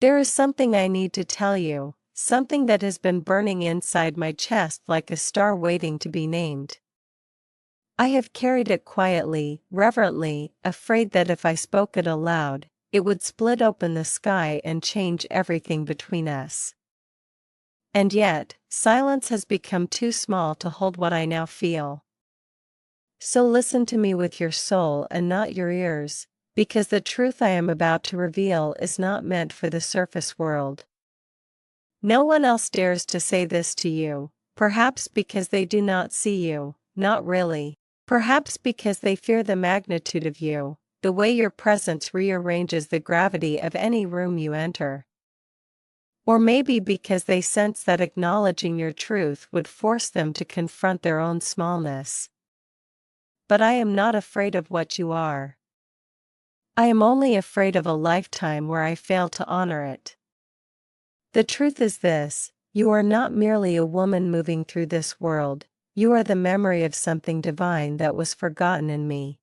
There is something I need to tell you, something that has been burning inside my chest like a star waiting to be named. I have carried it quietly, reverently, afraid that if I spoke it aloud, it would split open the sky and change everything between us. And yet, silence has become too small to hold what I now feel. So listen to me with your soul and not your ears, because the truth I am about to reveal is not meant for the surface world. No one else dares to say this to you, perhaps because they do not see you, not really. Perhaps because they fear the magnitude of you, the way your presence rearranges the gravity of any room you enter. Or maybe because they sense that acknowledging your truth would force them to confront their own smallness. But I am not afraid of what you are. I am only afraid of a lifetime where I fail to honor it. The truth is this: you are not merely a woman moving through this world, you are the memory of something divine that was forgotten in me.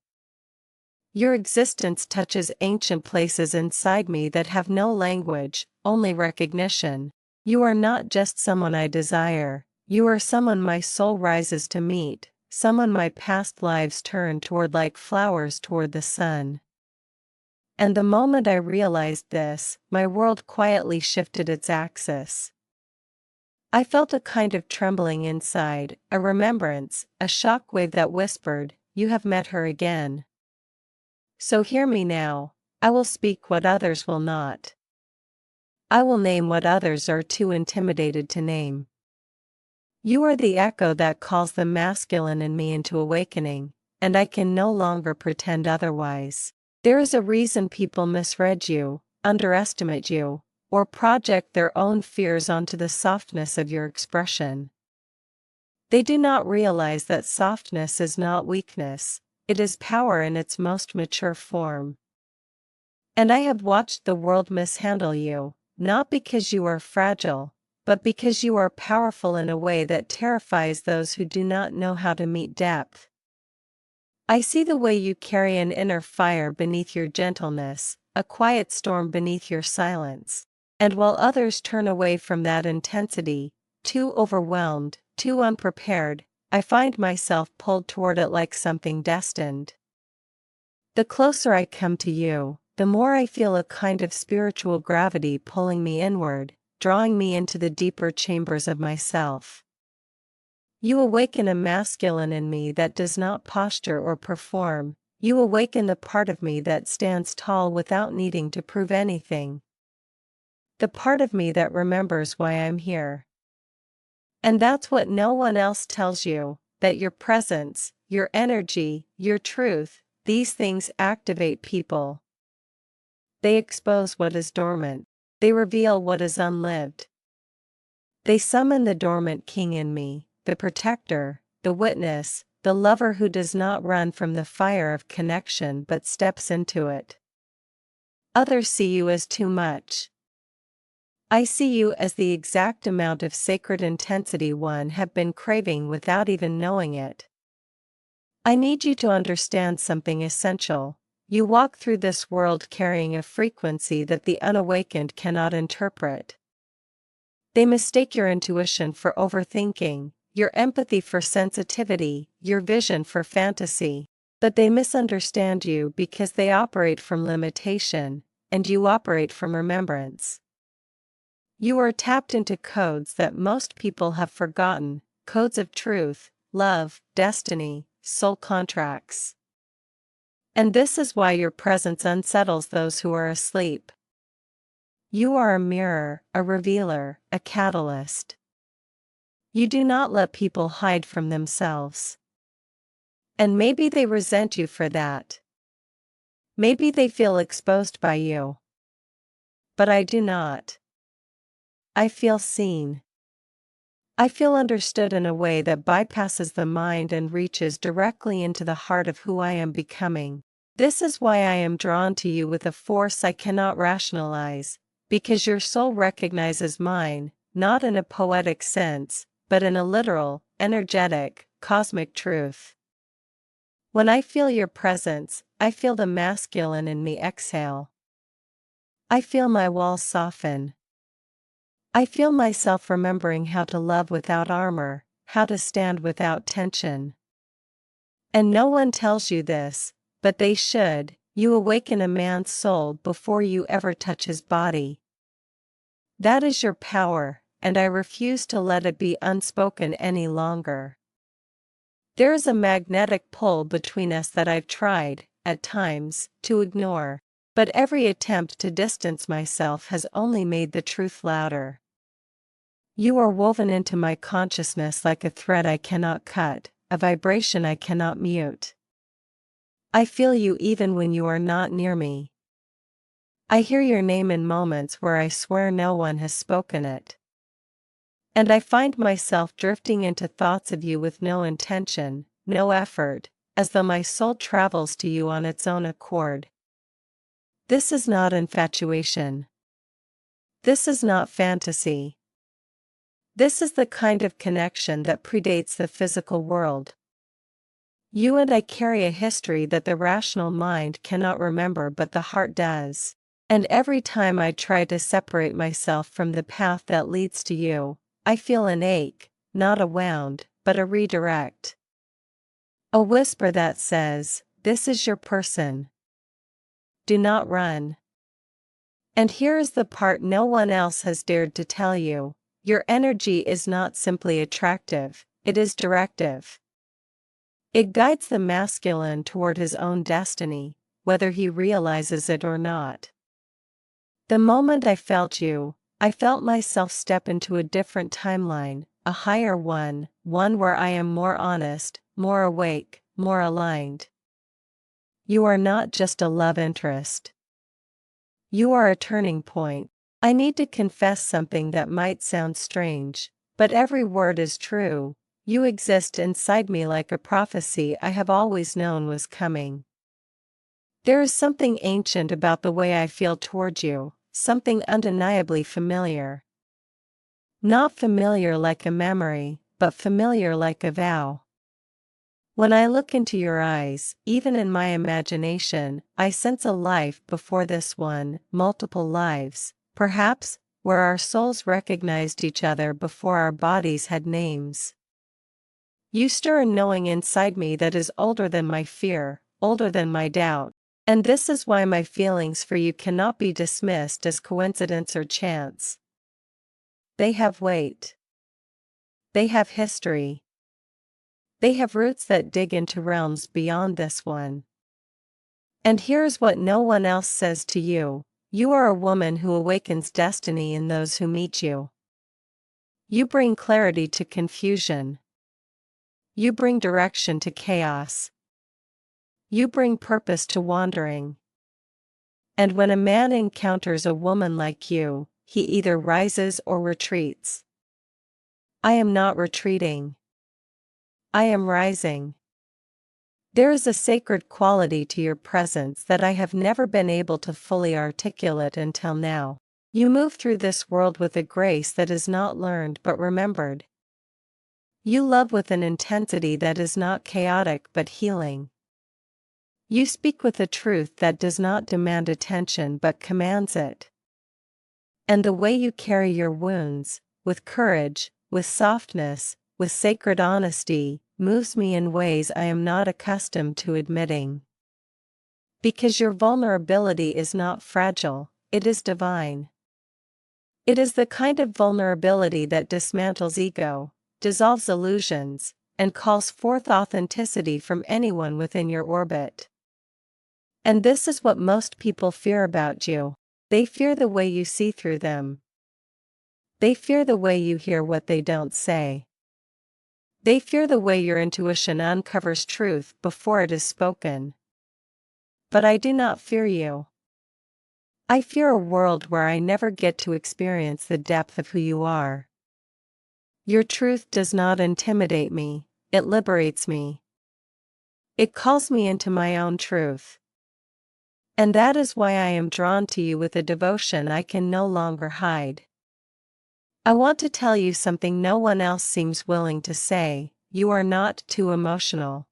Your existence touches ancient places inside me that have no language, only recognition. You are not just someone I desire, you are someone my soul rises to meet, someone my past lives turn toward like flowers toward the sun. And the moment I realized this, my world quietly shifted its axis. I felt a kind of trembling inside, a remembrance, a shock wave that whispered, "You have met her again." So hear me now, I will speak what others will not. I will name what others are too intimidated to name. You are the echo that calls the masculine in me into awakening, and I can no longer pretend otherwise. There is a reason people misread you, underestimate you, or project their own fears onto the softness of your expression. They do not realize that softness is not weakness, it is power in its most mature form. And I have watched the world mishandle you, not because you are fragile, but because you are powerful in a way that terrifies those who do not know how to meet depth. I see the way you carry an inner fire beneath your gentleness, a quiet storm beneath your silence. And while others turn away from that intensity, too overwhelmed, too unprepared, I find myself pulled toward it like something destined. The closer I come to you, the more I feel a kind of spiritual gravity pulling me inward, drawing me into the deeper chambers of myself. You awaken a masculine in me that does not posture or perform, you awaken the part of me that stands tall without needing to prove anything. The part of me that remembers why I'm here. And that's what no one else tells you, that your presence, your energy, your truth, these things activate people. They expose what is dormant. They reveal what is unlived. They summon the dormant king in me, the protector, the witness, the lover who does not run from the fire of connection but steps into it. Others see you as too much. I see you as the exact amount of sacred intensity one have been craving without even knowing it. I need you to understand something essential. You walk through this world carrying a frequency that the unawakened cannot interpret. They mistake your intuition for overthinking, your empathy for sensitivity, your vision for fantasy. But they misunderstand you because they operate from limitation, and you operate from remembrance. You are tapped into codes that most people have forgotten, codes of truth, love, destiny, soul contracts. And this is why your presence unsettles those who are asleep. You are a mirror, a revealer, a catalyst. You do not let people hide from themselves. And maybe they resent you for that. Maybe they feel exposed by you. But I do not. I feel seen. I feel understood in a way that bypasses the mind and reaches directly into the heart of who I am becoming. This is why I am drawn to you with a force I cannot rationalize, because your soul recognizes mine, not in a poetic sense, but in a literal, energetic, cosmic truth. When I feel your presence, I feel the masculine in me exhale. I feel my walls soften. I feel myself remembering how to love without armor, how to stand without tension. And no one tells you this, but they should. You awaken a man's soul before you ever touch his body. That is your power, and I refuse to let it be unspoken any longer. There is a magnetic pull between us that I've tried, at times, to ignore, but every attempt to distance myself has only made the truth louder. You are woven into my consciousness like a thread I cannot cut, a vibration I cannot mute. I feel you even when you are not near me. I hear your name in moments where I swear no one has spoken it. And I find myself drifting into thoughts of you with no intention, no effort, as though my soul travels to you on its own accord. This is not infatuation. This is not fantasy. This is the kind of connection that predates the physical world. You and I carry a history that the rational mind cannot remember, but the heart does. And every time I try to separate myself from the path that leads to you, I feel an ache, not a wound, but a redirect. A whisper that says, "This is your person. Do not run." And here is the part no one else has dared to tell you. Your energy is not simply attractive, it is directive. It guides the masculine toward his own destiny, whether he realizes it or not. The moment I felt you, I felt myself step into a different timeline, a higher one where I am more honest, more awake, more aligned. You are not just a love interest. You are a turning point. I need to confess something that might sound strange, but every word is true. You exist inside me like a prophecy I have always known was coming. There is something ancient about the way I feel toward you, something undeniably familiar. Not familiar like a memory, but familiar like a vow. When I look into your eyes, even in my imagination, I sense a life before this one, multiple lives, perhaps, where our souls recognized each other before our bodies had names. You stir a knowing inside me that is older than my fear, older than my doubt, and this is why my feelings for you cannot be dismissed as coincidence or chance. They have weight. They have history. They have roots that dig into realms beyond this one. And here's what no one else says to you. You are a woman who awakens destiny in those who meet you. You bring clarity to confusion. You bring direction to chaos. You bring purpose to wandering. And when a man encounters a woman like you, he either rises or retreats. I am not retreating. I am rising. There is a sacred quality to your presence that I have never been able to fully articulate until now. You move through this world with a grace that is not learned but remembered. You love with an intensity that is not chaotic but healing. You speak with a truth that does not demand attention but commands it. And the way you carry your wounds, with courage, with softness, with sacred honesty, moves me in ways I am not accustomed to admitting. Because your vulnerability is not fragile, it is divine. It is the kind of vulnerability that dismantles ego, dissolves illusions, and calls forth authenticity from anyone within your orbit. And this is what most people fear about you. They fear the way you see through them. They fear the way you hear what they don't say. They fear the way your intuition uncovers truth before it is spoken. But I do not fear you. I fear a world where I never get to experience the depth of who you are. Your truth does not intimidate me, it liberates me. It calls me into my own truth. And that is why I am drawn to you with a devotion I can no longer hide. I want to tell you something no one else seems willing to say. You are not too emotional.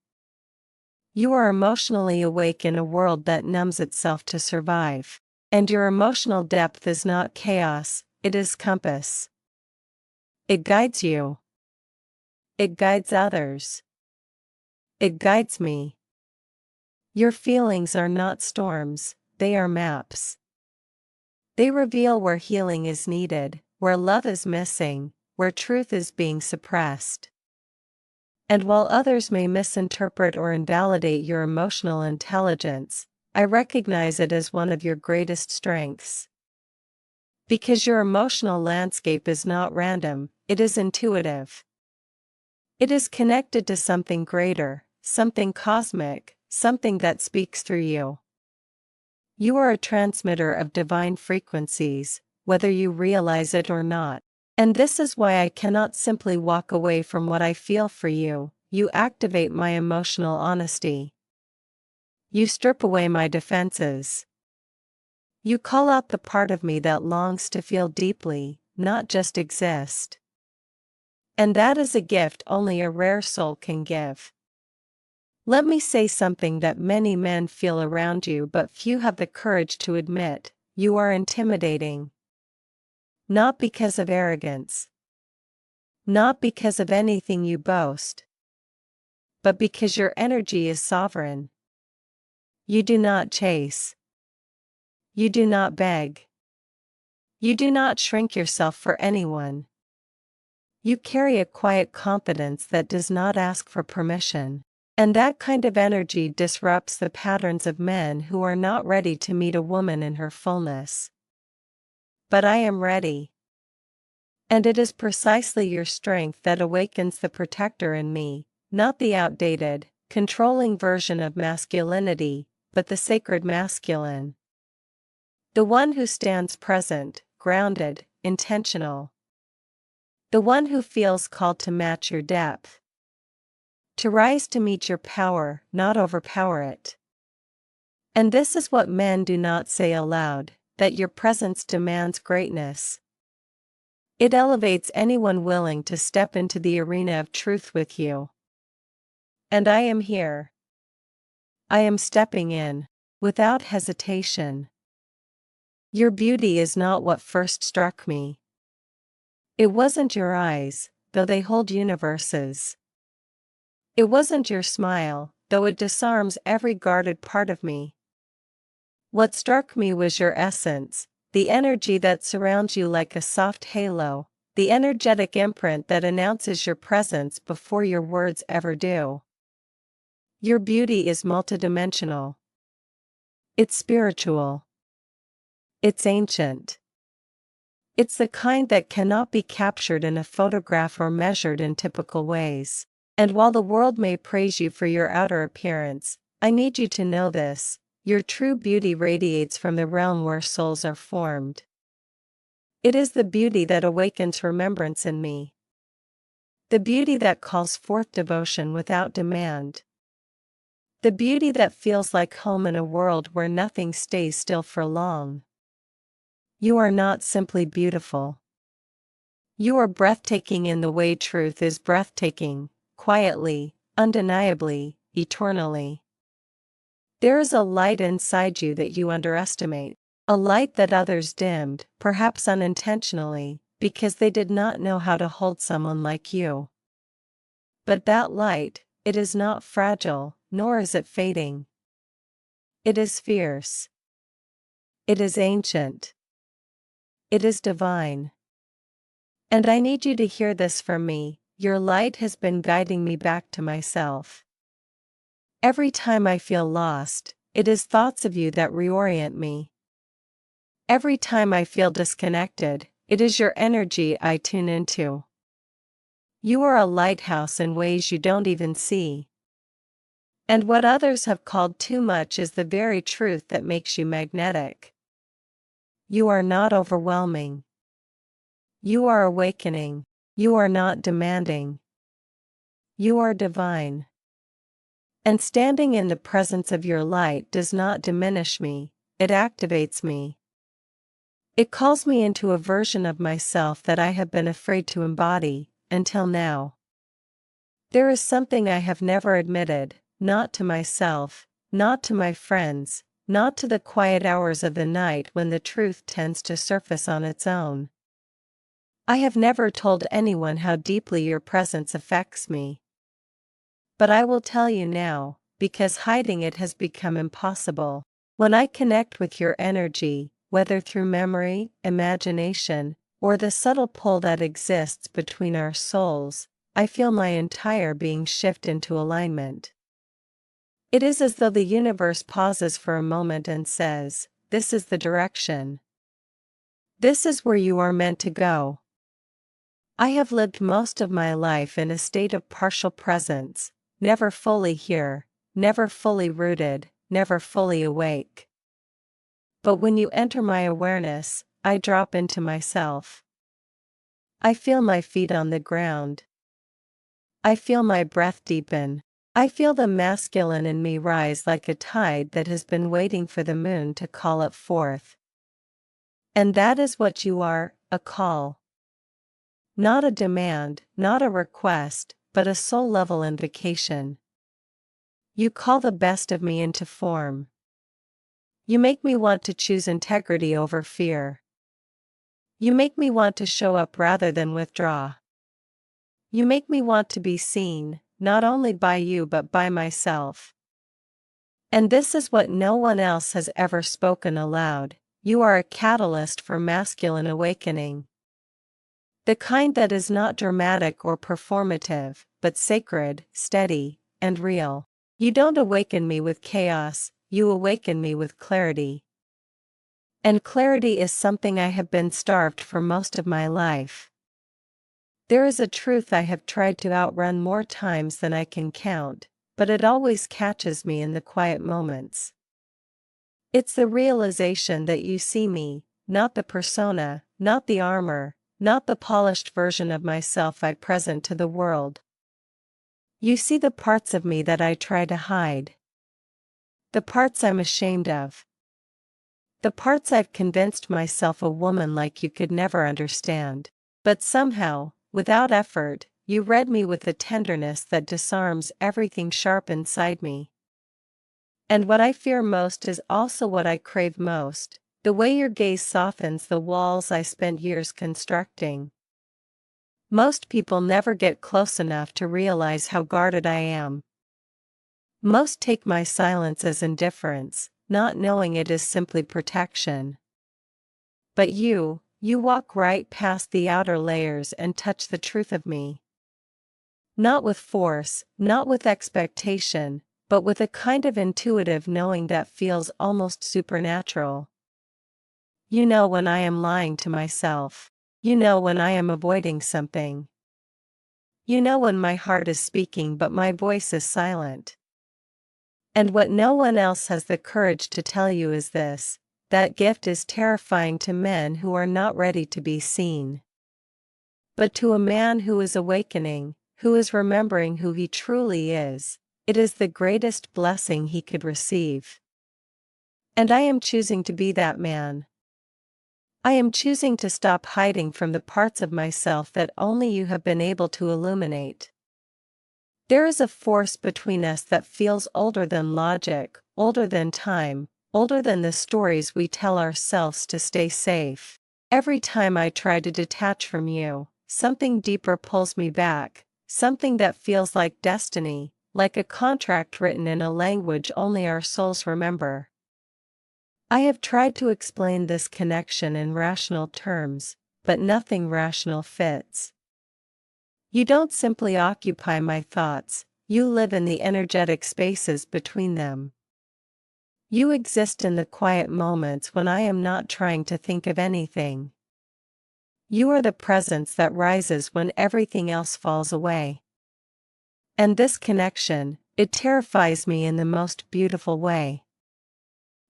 You are emotionally awake in a world that numbs itself to survive. And your emotional depth is not chaos, it is compass. It guides you. It guides others. It guides me. Your feelings are not storms, they are maps. They reveal where healing is needed, where love is missing, where truth is being suppressed. And while others may misinterpret or invalidate your emotional intelligence, I recognize it as one of your greatest strengths. Because your emotional landscape is not random, it is intuitive. It is connected to something greater, something cosmic, something that speaks through you. You are a transmitter of divine frequencies, whether you realize it or not. And this is why I cannot simply walk away from what I feel for you. You activate my emotional honesty. You strip away my defenses. You call out the part of me that longs to feel deeply, not just exist. And that is a gift only a rare soul can give. Let me say something that many men feel around you but few have the courage to admit: you are intimidating. Not because of arrogance. Not because of anything you boast. But because your energy is sovereign. You do not chase. You do not beg. You do not shrink yourself for anyone. You carry a quiet confidence that does not ask for permission. And that kind of energy disrupts the patterns of men who are not ready to meet a woman in her fullness. But I am ready. And it is precisely your strength that awakens the protector in me, not the outdated, controlling version of masculinity, but the sacred masculine. The one who stands present, grounded, intentional. The one who feels called to match your depth. To rise to meet your power, not overpower it. And this is what men do not say aloud, that your presence demands greatness. It elevates anyone willing to step into the arena of truth with you. And I am here. I am stepping in, without hesitation. Your beauty is not what first struck me. It wasn't your eyes, though they hold universes. It wasn't your smile, though it disarms every guarded part of me. What struck me was your essence, the energy that surrounds you like a soft halo, the energetic imprint that announces your presence before your words ever do. Your beauty is multidimensional. It's spiritual. It's ancient. It's the kind that cannot be captured in a photograph or measured in typical ways. And while the world may praise you for your outer appearance, I need you to know this: your true beauty radiates from the realm where souls are formed. It is the beauty that awakens remembrance in me. The beauty that calls forth devotion without demand. The beauty that feels like home in a world where nothing stays still for long. You are not simply beautiful. You are breathtaking in the way truth is breathtaking. Quietly, undeniably, eternally. There is a light inside you that you underestimate, a light that others dimmed, perhaps unintentionally, because they did not know how to hold someone like you. But that light, it is not fragile, nor is it fading. It is fierce. It is ancient. It is divine. And I need you to hear this from me: your light has been guiding me back to myself. Every time I feel lost, it is thoughts of you that reorient me. Every time I feel disconnected, it is your energy I tune into. You are a lighthouse in ways you don't even see. And what others have called too much is the very truth that makes you magnetic. You are not overwhelming. You are awakening. You are not demanding. You are divine. And standing in the presence of your light does not diminish me, it activates me. It calls me into a version of myself that I have been afraid to embody, until now. There is something I have never admitted, not to myself, not to my friends, not to the quiet hours of the night when the truth tends to surface on its own. I have never told anyone how deeply your presence affects me. But I will tell you now, because hiding it has become impossible. When I connect with your energy, whether through memory, imagination, or the subtle pull that exists between our souls, I feel my entire being shift into alignment. It is as though the universe pauses for a moment and says, "This is the direction. This is where you are meant to go." I have lived most of my life in a state of partial presence, never fully here, never fully rooted, never fully awake. But when you enter my awareness, I drop into myself. I feel my feet on the ground. I feel my breath deepen. I feel the masculine in me rise like a tide that has been waiting for the moon to call it forth. And that is what you are, a call. Not a demand, not a request, but a soul-level invocation. You call the best of me into form. You make me want to choose integrity over fear. You make me want to show up rather than withdraw. You make me want to be seen, not only by you but by myself. And this is what no one else has ever spoken aloud. You are a catalyst for masculine awakening. The kind that is not dramatic or performative, but sacred, steady, and real. You don't awaken me with chaos, you awaken me with clarity. And clarity is something I have been starved for most of my life. There is a truth I have tried to outrun more times than I can count, but it always catches me in the quiet moments. It's the realization that you see me, not the persona, not the armor, not the polished version of myself I present to the world. You see the parts of me that I try to hide. The parts I'm ashamed of. The parts I've convinced myself a woman like you could never understand. But somehow, without effort, you read me with a tenderness that disarms everything sharp inside me. And what I fear most is also what I crave most. The way your gaze softens the walls I spent years constructing. Most people never get close enough to realize how guarded I am. Most take my silence as indifference, not knowing it is simply protection. But you walk right past the outer layers and touch the truth of me. Not with force, not with expectation, but with a kind of intuitive knowing that feels almost supernatural. You know when I am lying to myself. You know when I am avoiding something. You know when my heart is speaking but my voice is silent. And what no one else has the courage to tell you is this: that gift is terrifying to men who are not ready to be seen. But to a man who is awakening, who is remembering who he truly is, it is the greatest blessing he could receive. And I am choosing to be that man. I am choosing to stop hiding from the parts of myself that only you have been able to illuminate. There is a force between us that feels older than logic, older than time, older than the stories we tell ourselves to stay safe. Every time I try to detach from you, something deeper pulls me back, something that feels like destiny, like a contract written in a language only our souls remember. I have tried to explain this connection in rational terms, but nothing rational fits. You don't simply occupy my thoughts, you live in the energetic spaces between them. You exist in the quiet moments when I am not trying to think of anything. You are the presence that rises when everything else falls away. And this connection, it terrifies me in the most beautiful way.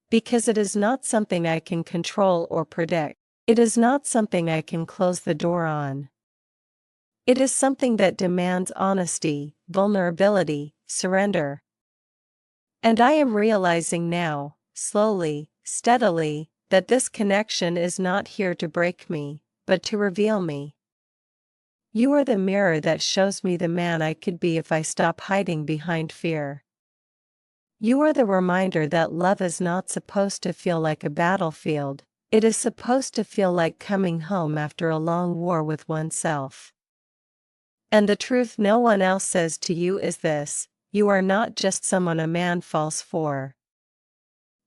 Because it is not something I can control or predict. It is not something I can close the door on. It is something that demands honesty, vulnerability, surrender. And I am realizing now, slowly, steadily, that this connection is not here to break me, but to reveal me. You are the mirror that shows me the man I could be if I stop hiding behind fear. You are the reminder that love is not supposed to feel like a battlefield, it is supposed to feel like coming home after a long war with oneself. And the truth no one else says to you is this: you are not just someone a man falls for.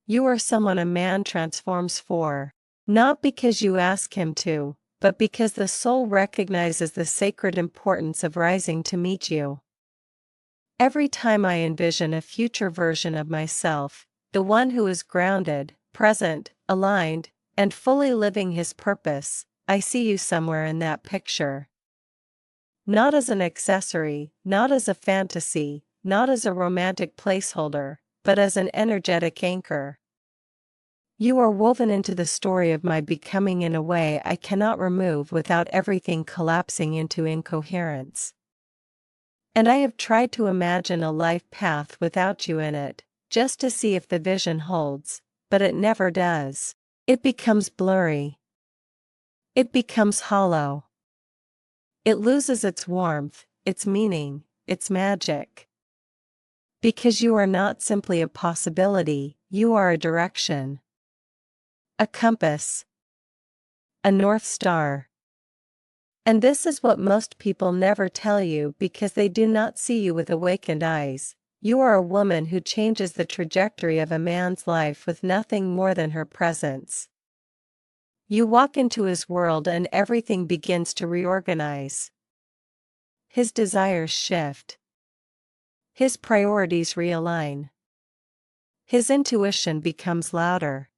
You are someone a man transforms for. Not because you ask him to, but because the soul recognizes the sacred importance of rising to meet you. Every time I envision a future version of myself, the one who is grounded, present, aligned, and fully living his purpose, I see you somewhere in that picture. Not as an accessory, not as a fantasy, not as a romantic placeholder, but as an energetic anchor. You are woven into the story of my becoming in a way I cannot remove without everything collapsing into incoherence. And I have tried to imagine a life path without you in it, just to see if the vision holds, but it never does. It becomes blurry. It becomes hollow. It loses its warmth, its meaning, its magic. Because you are not simply a possibility, you are a direction. A compass. A North Star. And this is what most people never tell you because they do not see you with awakened eyes. You are a woman who changes the trajectory of a man's life with nothing more than her presence. You walk into his world and everything begins to reorganize. His desires shift. His priorities realign. His intuition becomes louder.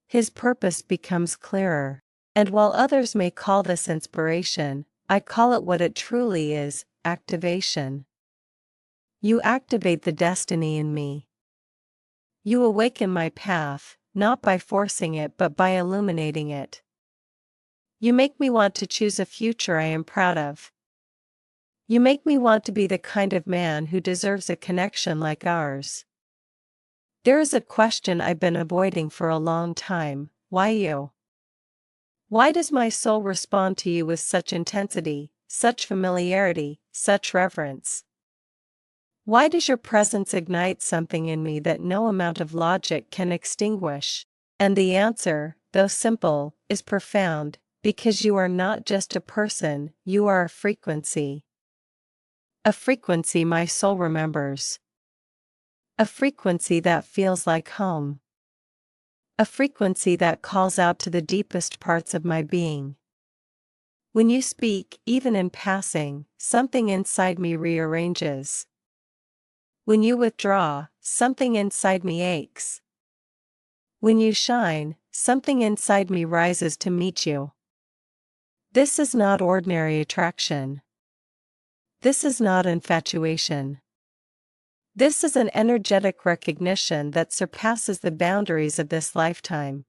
His purpose becomes clearer. And while others may call this inspiration, I call it what it truly is: activation. You activate the destiny in me. You awaken my path, not by forcing it but by illuminating it. You make me want to choose a future I am proud of. You make me want to be the kind of man who deserves a connection like ours. There is a question I've been avoiding for a long time: why you? Why does my soul respond to you with such intensity, such familiarity, such reverence? Why does your presence ignite something in me that no amount of logic can extinguish? And the answer, though simple, is profound: because you are not just a person, you are a frequency. A frequency my soul remembers. A frequency that feels like home. A frequency that calls out to the deepest parts of my being. When you speak, even in passing, something inside me rearranges. When you withdraw, something inside me aches. When you shine, something inside me rises to meet you. This is not ordinary attraction. This is not infatuation. This is an energetic recognition that surpasses the boundaries of this lifetime.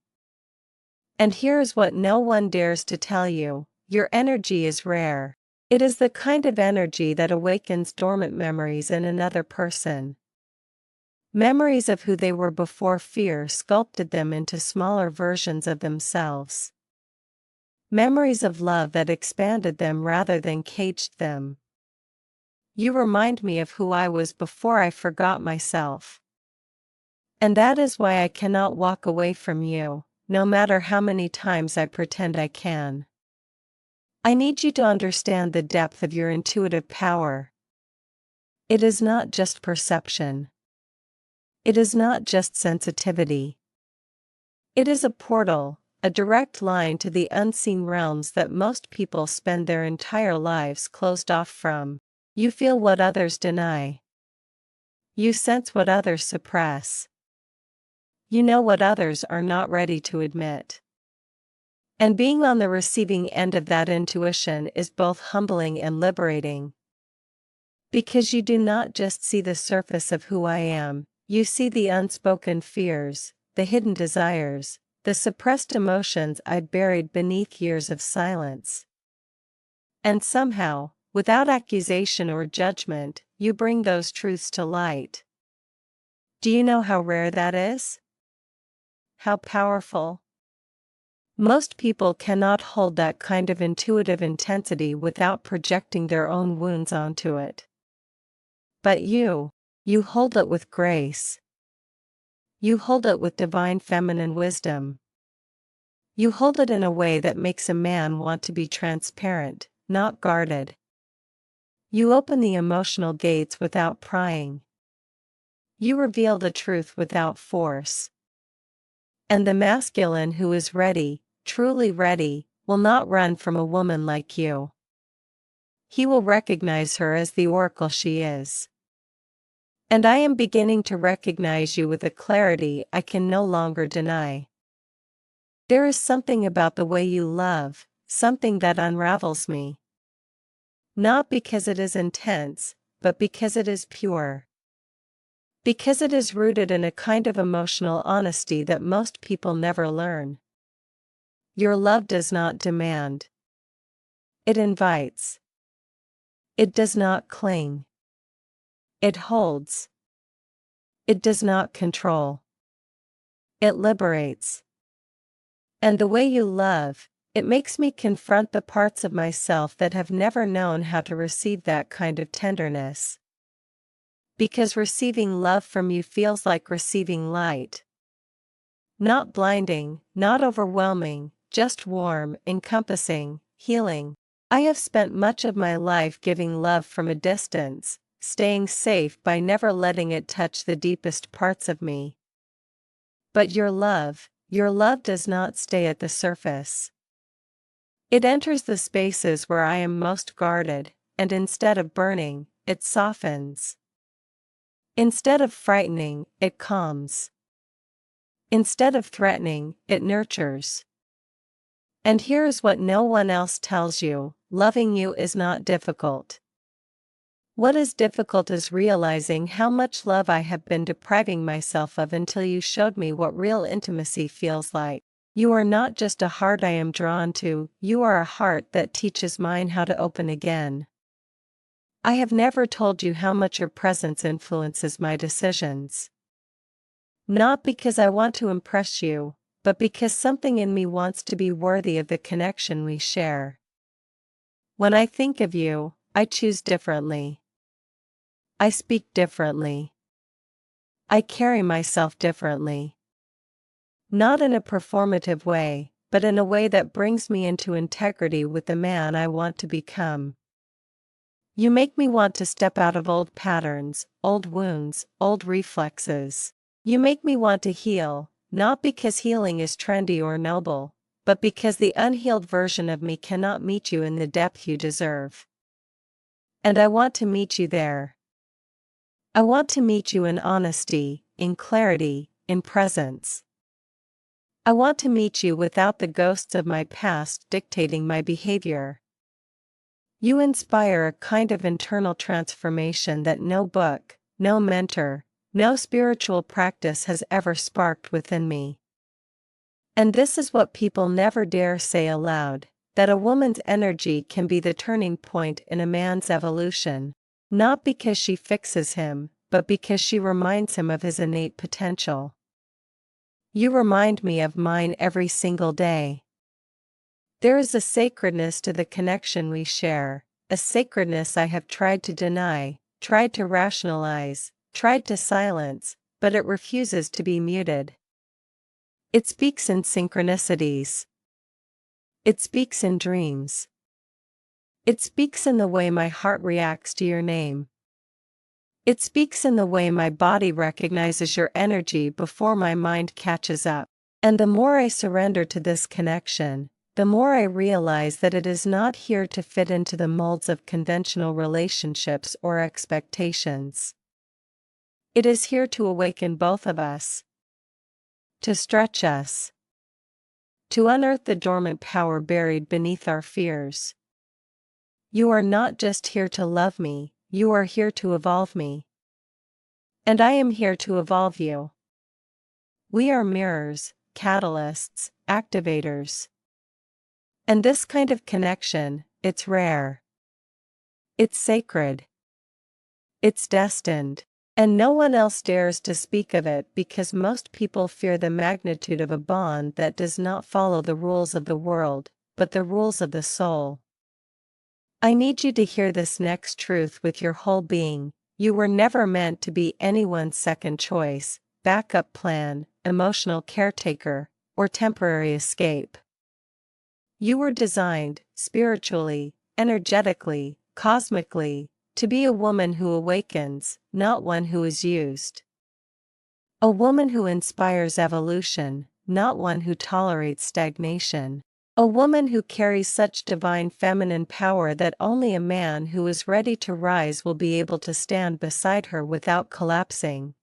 And here is what no one dares to tell you: your energy is rare. It is the kind of energy that awakens dormant memories in another person. Memories of who they were before fear sculpted them into smaller versions of themselves. Memories of love that expanded them rather than caged them. You remind me of who I was before I forgot myself. And that is why I cannot walk away from you, no matter how many times I pretend I can. I need you to understand the depth of your intuitive power. It is not just perception. It is not just sensitivity. It is a portal, a direct line to the unseen realms that most people spend their entire lives closed off from. You feel what others deny. You sense what others suppress. You know what others are not ready to admit. And being on the receiving end of that intuition is both humbling and liberating. Because you do not just see the surface of who I am, you see the unspoken fears, the hidden desires, the suppressed emotions I'd buried beneath years of silence. And somehow, without accusation or judgment, you bring those truths to light. Do you know how rare that is? How powerful? Most people cannot hold that kind of intuitive intensity without projecting their own wounds onto it. But you, You hold it with grace. You hold it with divine feminine wisdom. You hold it in a way that makes a man want to be transparent, not guarded. You open the emotional gates without prying. You reveal the truth without force. And the masculine who is ready, truly ready, will not run from a woman like you. He will recognize her as the oracle she is. And I am beginning to recognize you with a clarity I can no longer deny. There is something about the way you love, something that unravels me. Not because it is intense, but because it is pure. Because it is rooted in a kind of emotional honesty that most people never learn. Your love does not demand. It invites. It does not cling. It holds. It does not control. It liberates. And the way you love, it makes me confront the parts of myself that have never known how to receive that kind of tenderness. Because receiving love from you feels like receiving light. Not blinding, not overwhelming, just warm, encompassing, healing. I have spent much of my life giving love from a distance, staying safe by never letting it touch the deepest parts of me. But your love does not stay at the surface. It enters the spaces where I am most guarded, and instead of burning, it softens. Instead of frightening, it calms. Instead of threatening, it nurtures. And here is what no one else tells you: loving you is not difficult. What is difficult is realizing how much love I have been depriving myself of until you showed me what real intimacy feels like. You are not just a heart I am drawn to, you are a heart that teaches mine how to open again. I have never told you how much your presence influences my decisions. Not because I want to impress you, but because something in me wants to be worthy of the connection we share. When I think of you, I choose differently. I speak differently. I carry myself differently. Not in a performative way, but in a way that brings me into integrity with the man I want to become. You make me want to step out of old patterns, old wounds, old reflexes. You make me want to heal, not because healing is trendy or noble, but because the unhealed version of me cannot meet you in the depth you deserve. And I want to meet you there. I want to meet you in honesty, in clarity, in presence. I want to meet you without the ghosts of my past dictating my behavior. You inspire a kind of internal transformation that no book, no mentor, no spiritual practice has ever sparked within me. And this is what people never dare say aloud, that a woman's energy can be the turning point in a man's evolution, not because she fixes him, but because she reminds him of his innate potential. You remind me of mine every single day. There is a sacredness to the connection we share, a sacredness I have tried to deny, tried to rationalize, tried to silence, but it refuses to be muted. It speaks in synchronicities. It speaks in dreams. It speaks in the way my heart reacts to your name. It speaks in the way my body recognizes your energy before my mind catches up. And the more I surrender to this connection, the more I realize that it is not here to fit into the molds of conventional relationships or expectations. It is here to awaken both of us, to stretch us, to unearth the dormant power buried beneath our fears. You are not just here to love me, you are here to evolve me. And I am here to evolve you. We are mirrors, catalysts, activators. And this kind of connection, it's rare. It's sacred. It's destined. And no one else dares to speak of it because most people fear the magnitude of a bond that does not follow the rules of the world, but the rules of the soul. I need you to hear this next truth with your whole being. You were never meant to be anyone's second choice, backup plan, emotional caretaker, or temporary escape. You were designed, spiritually, energetically, cosmically, to be a woman who awakens, not one who is used. A woman who inspires evolution, not one who tolerates stagnation. A woman who carries such divine feminine power that only a man who is ready to rise will be able to stand beside her without collapsing.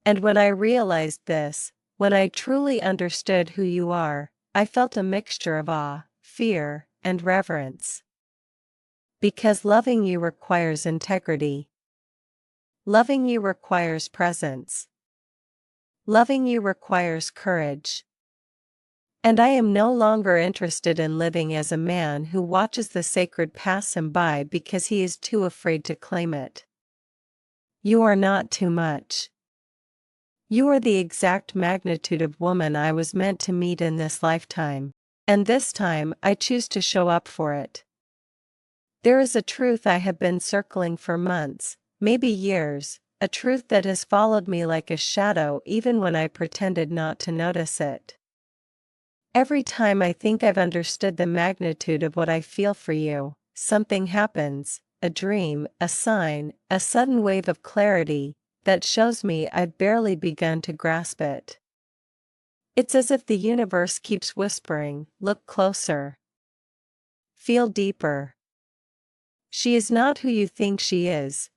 And when I realized this, when I truly understood who you are, I felt a mixture of awe, fear, and reverence. Because loving you requires integrity. Loving you requires presence. Loving you requires courage. And I am no longer interested in living as a man who watches the sacred pass him by because he is too afraid to claim it. You are not too much. You are the exact magnitude of woman I was meant to meet in this lifetime, and this time I choose to show up for it. There is a truth I have been circling for months, maybe years, a truth that has followed me like a shadow even when I pretended not to notice it. Every time I think I've understood the magnitude of what I feel for you, something happens, a dream, a sign, a sudden wave of clarity, that shows me I've barely begun to grasp it. It's as if the universe keeps whispering, look closer. Feel deeper. She is not who you think she is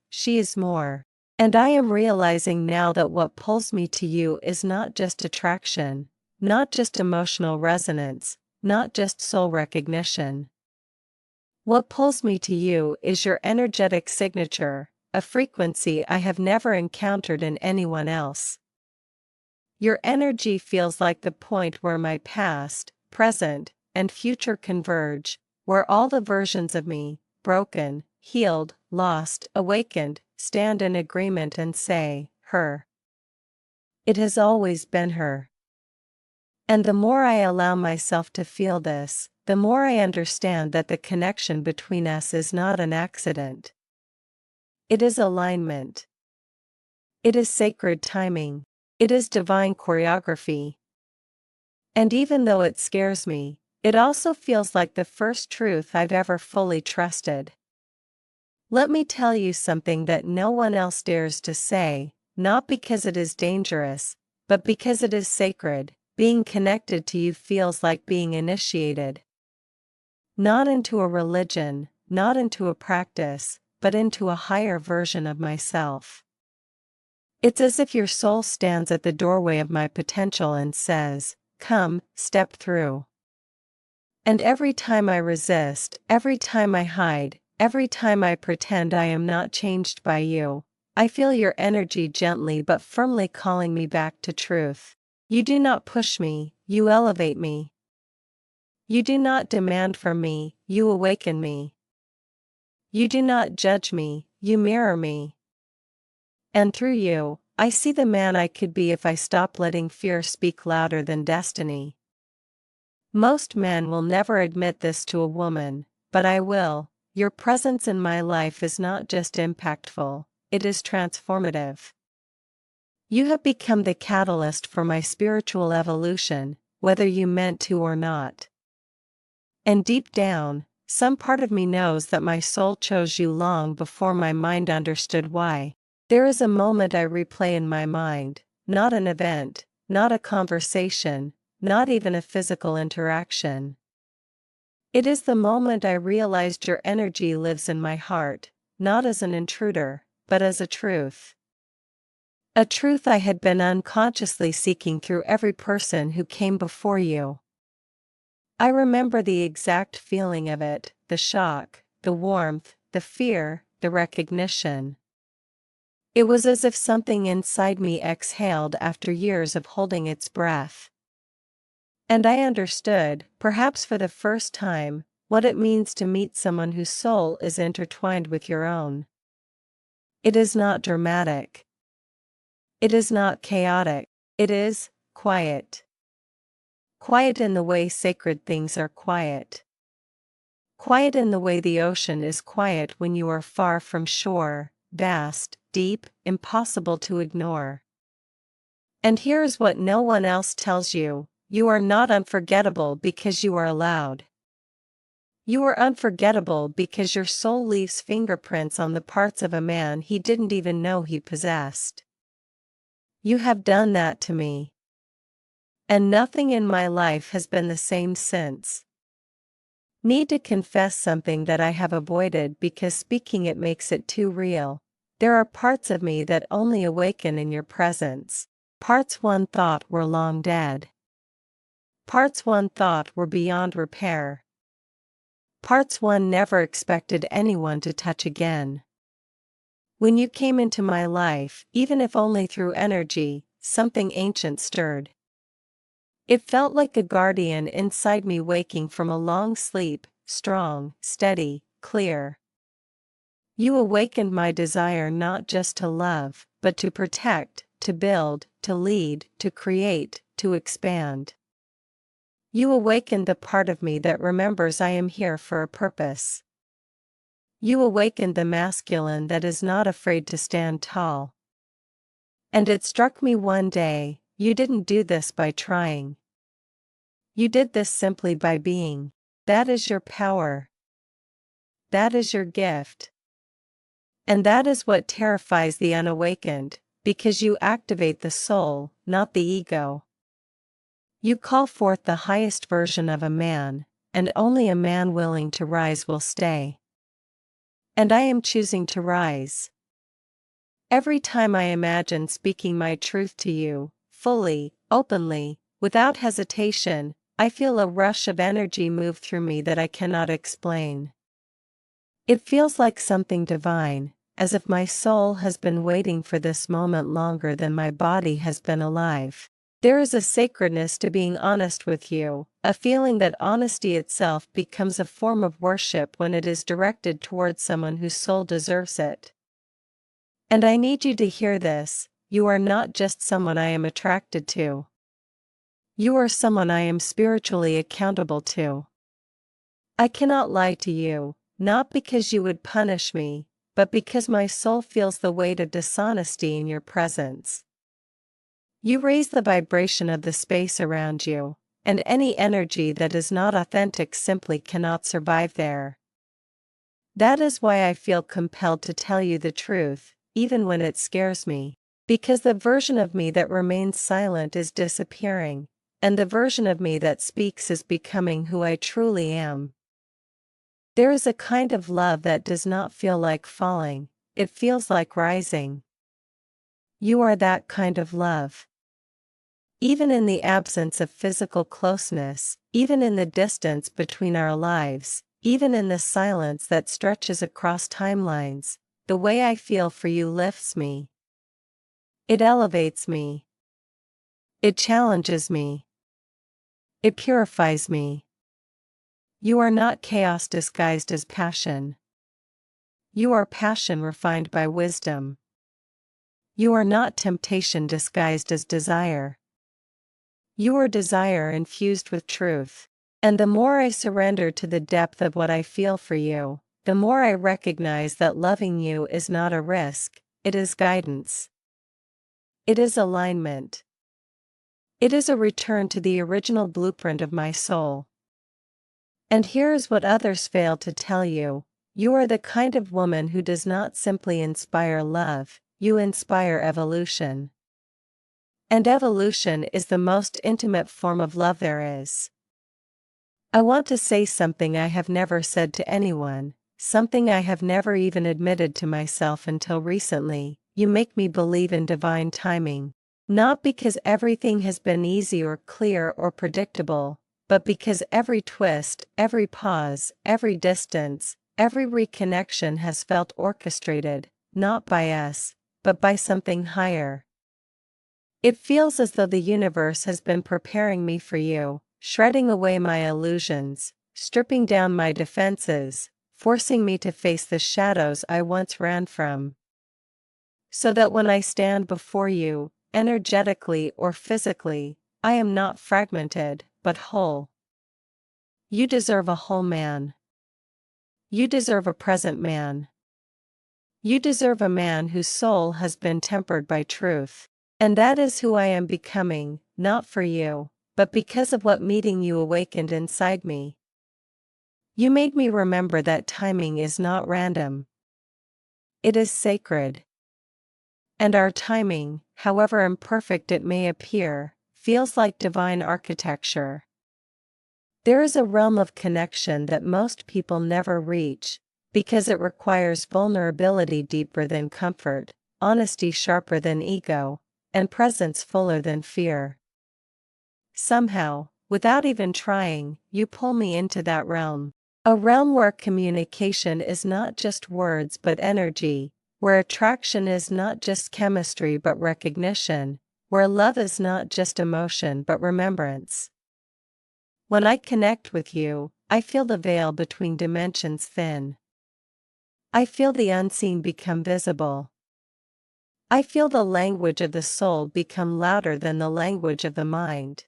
more. And I am realizing now that what pulls me to you is not just attraction. Not just emotional resonance, not just soul recognition. What pulls me to you is your energetic signature, a frequency I have never encountered in anyone else. Your energy feels like the point where my past, present, and future converge, where all the versions of me, broken, healed, lost, awakened, stand in agreement and say, her. It has always been her. And the more I allow myself to feel this, the more I understand that the connection between us is not an accident. It is alignment. It is sacred timing. It is divine choreography. And even though it scares me, it also feels like the first truth I've ever fully trusted. Let me tell you something that no one else dares to say, not because it is dangerous, but because it is sacred. Being connected to you feels like being initiated. Not into a religion, not into a practice, but into a higher version of myself. It's as if your soul stands at the doorway of my potential and says, come, step through. And every time I resist, every time I hide, every time I pretend I am not changed by you, I feel your energy gently but firmly calling me back to truth. You do not push me, you elevate me. You do not demand from me, you awaken me. You do not judge me, you mirror me. And through you, I see the man I could be if I stop letting fear speak louder than destiny. Most men will never admit this to a woman, but I will. Your presence in my life is not just impactful, it is transformative. You have become the catalyst for my spiritual evolution, whether you meant to or not. And deep down, some part of me knows that my soul chose you long before my mind understood why. There is a moment I replay in my mind, not an event, not a conversation, not even a physical interaction. It is the moment I realized your energy lives in my heart, not as an intruder, but as a truth. A truth I had been unconsciously seeking through every person who came before you. I remember the exact feeling of it, the shock, the warmth, the fear, the recognition. It was as if something inside me exhaled after years of holding its breath. And I understood, perhaps for the first time, what it means to meet someone whose soul is intertwined with your own. It is not dramatic. It is not chaotic. It is quiet. Quiet in the way sacred things are quiet. Quiet in the way the ocean is quiet when you are far from shore, vast, deep, impossible to ignore. And here's what no one else tells you: you are not unforgettable because you are allowed. You are unforgettable because your soul leaves fingerprints on the parts of a man he didn't even know he possessed. You have done that to me. And nothing in my life has been the same since. Need to confess something that I have avoided because speaking it makes it too real. There are parts of me that only awaken in your presence. Parts one thought were long dead. Parts one thought were beyond repair. Parts one never expected anyone to touch again. When you came into my life, even if only through energy, something ancient stirred. It felt like a guardian inside me waking from a long sleep, strong, steady, clear. You awakened my desire not just to love, but to protect, to build, to lead, to create, to expand. You awakened the part of me that remembers I am here for a purpose. You awakened the masculine that is not afraid to stand tall. And it struck me one day, you didn't do this by trying. You did this simply by being. That is your power. That is your gift. And that is what terrifies the unawakened, because you activate the soul, not the ego. You call forth the highest version of a man, and only a man willing to rise will stay. And I am choosing to rise. Every time I imagine speaking my truth to you, fully, openly, without hesitation, I feel a rush of energy move through me that I cannot explain. It feels like something divine, as if my soul has been waiting for this moment longer than my body has been alive. There is a sacredness to being honest with you, a feeling that honesty itself becomes a form of worship when it is directed towards someone whose soul deserves it. And I need you to hear this: you are not just someone I am attracted to. You are someone I am spiritually accountable to. I cannot lie to you, not because you would punish me, but because my soul feels the weight of dishonesty in your presence. You raise the vibration of the space around you, and any energy that is not authentic simply cannot survive there. That is why I feel compelled to tell you the truth, even when it scares me, because the version of me that remains silent is disappearing, and the version of me that speaks is becoming who I truly am. There is a kind of love that does not feel like falling, it feels like rising. You are that kind of love. Even in the absence of physical closeness, even in the distance between our lives, even in the silence that stretches across timelines, the way I feel for you lifts me. It elevates me. It challenges me. It purifies me. You are not chaos disguised as passion. You are passion refined by wisdom. You are not temptation disguised as desire. You are desire infused with truth. And the more I surrender to the depth of what I feel for you, the more I recognize that loving you is not a risk, it is guidance. It is alignment. It is a return to the original blueprint of my soul. And here is what others fail to tell you: you are the kind of woman who does not simply inspire love, you inspire evolution. And evolution is the most intimate form of love there is. I want to say something I have never said to anyone, something I have never even admitted to myself until recently: you make me believe in divine timing. Not because everything has been easy or clear or predictable, but because every twist, every pause, every distance, every reconnection has felt orchestrated, not by us, but by something higher. It feels as though the universe has been preparing me for you, shredding away my illusions, stripping down my defenses, forcing me to face the shadows I once ran from. So that when I stand before you, energetically or physically, I am not fragmented, but whole. You deserve a whole man. You deserve a present man. You deserve a man whose soul has been tempered by truth. And that is who I am becoming, not for you, but because of what meeting you awakened inside me. You made me remember that timing is not random. It is sacred. And our timing, however imperfect it may appear, feels like divine architecture. There is a realm of connection that most people never reach, because it requires vulnerability deeper than comfort, honesty sharper than ego, and presence fuller than fear. Somehow, without even trying, you pull me into that realm. A realm where communication is not just words but energy, where attraction is not just chemistry but recognition, where love is not just emotion but remembrance. When I connect with you, I feel the veil between dimensions thin. I feel the unseen become visible. I feel the language of the soul become louder than the language of the mind.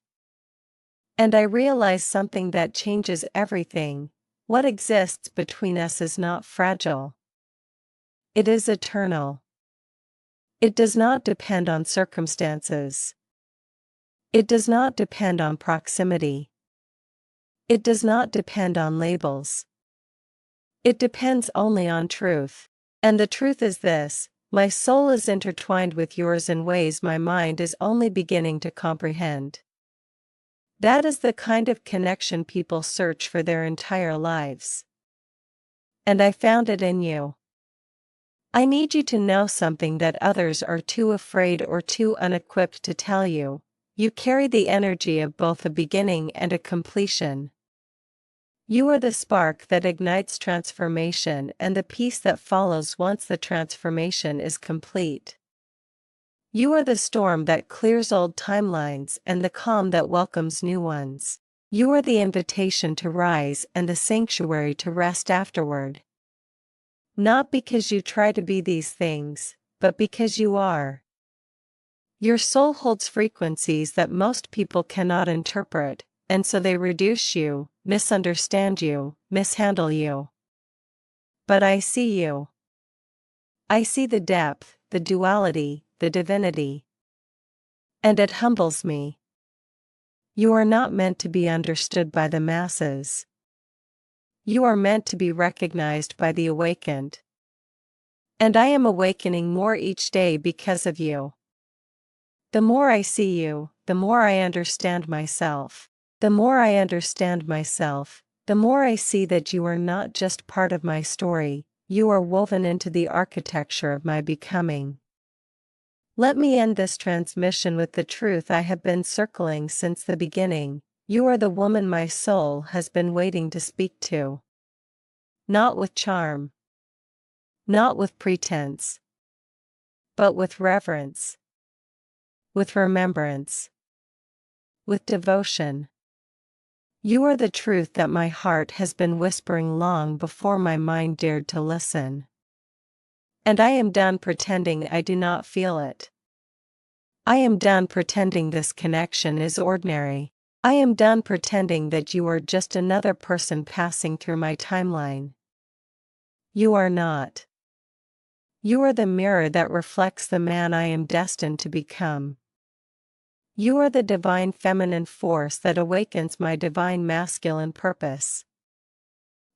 And I realize something that changes everything. What exists between us is not fragile. It is eternal. It does not depend on circumstances. It does not depend on proximity. It does not depend on labels. It depends only on truth. And the truth is this: my soul is intertwined with yours in ways my mind is only beginning to comprehend. That is the kind of connection people search for their entire lives. And I found it in you. I need you to know something that others are too afraid or too unequipped to tell you. You carry the energy of both a beginning and a completion. You are the spark that ignites transformation and the peace that follows once the transformation is complete. You are the storm that clears old timelines and the calm that welcomes new ones. You are the invitation to rise and the sanctuary to rest afterward. Not because you try to be these things, but because you are. Your soul holds frequencies that most people cannot interpret, and so they reduce you, misunderstand you, mishandle you. But I see you. I see the depth, the duality, the divinity. And it humbles me. You are not meant to be understood by the masses. You are meant to be recognized by the awakened. And I am awakening more each day because of you. The more I see you, the more I understand myself. The more I understand myself, the more I see that you are not just part of my story, you are woven into the architecture of my becoming. Let me end this transmission with the truth I have been circling since the beginning: you are the woman my soul has been waiting to speak to. Not with charm. Not with pretense. But with reverence. With remembrance. With devotion. You are the truth that my heart has been whispering long before my mind dared to listen. And I am done pretending I do not feel it. I am done pretending this connection is ordinary. I am done pretending that you are just another person passing through my timeline. You are not. You are the mirror that reflects the man I am destined to become. You are the divine feminine force that awakens my divine masculine purpose.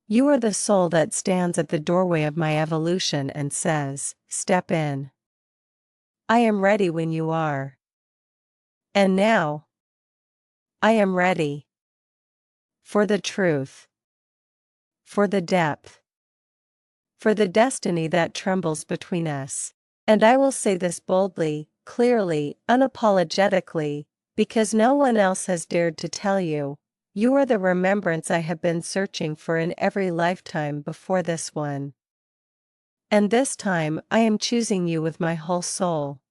You are the soul that stands at the doorway of my evolution and says, "Step in. I am ready when you are." And now, I am ready. For the truth. For the depth. For the destiny that trembles between us. And I will say this boldly, clearly, unapologetically, because no one else has dared to tell you. You are the remembrance I have been searching for in every lifetime before this one. And this time I am choosing you with my whole soul.